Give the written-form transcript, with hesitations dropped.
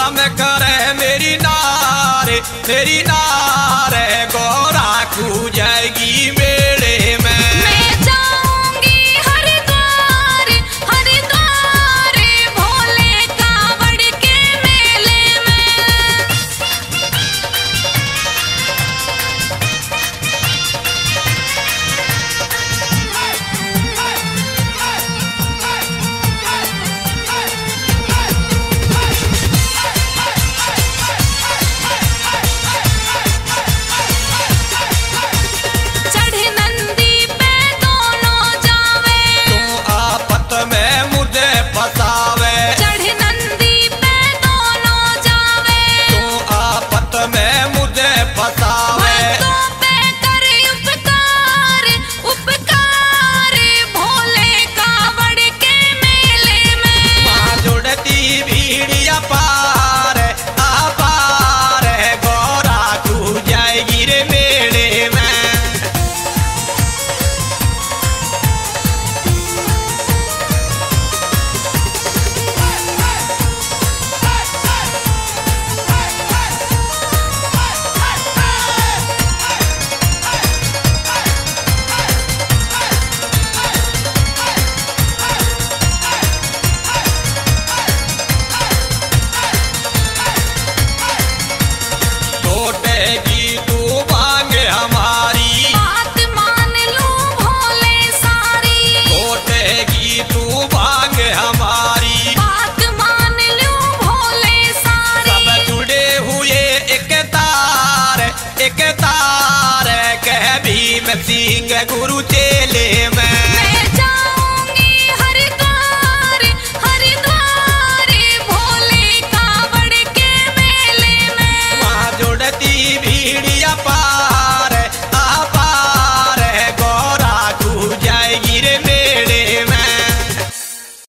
सम करे मेरी नारे गौरा खू जाएगी मेले में। मैं जाऊंगी हरिद्वार भोले कावड़ के मेले में। चढ़े नंदी पे दोनों जावे, तू आपत में मुझे फसावे। चढ़े नंदी पे दोनों जावे, तू आपत में मुझे फसावे। भक्तों पे कर उपकार भोले कावड़ के मेले में। वहाँ जुड़ती भीड़ अपार गौरा खू जाएगी रे मेले में। टूटेगी तू मांग हमारी, बात मान लूं भोले सारी, टूटेगी तू मांग हमारी। बात मान लूं भोले सारी। सब जुड़े हुए एक तार कह भीम सिंह गुरु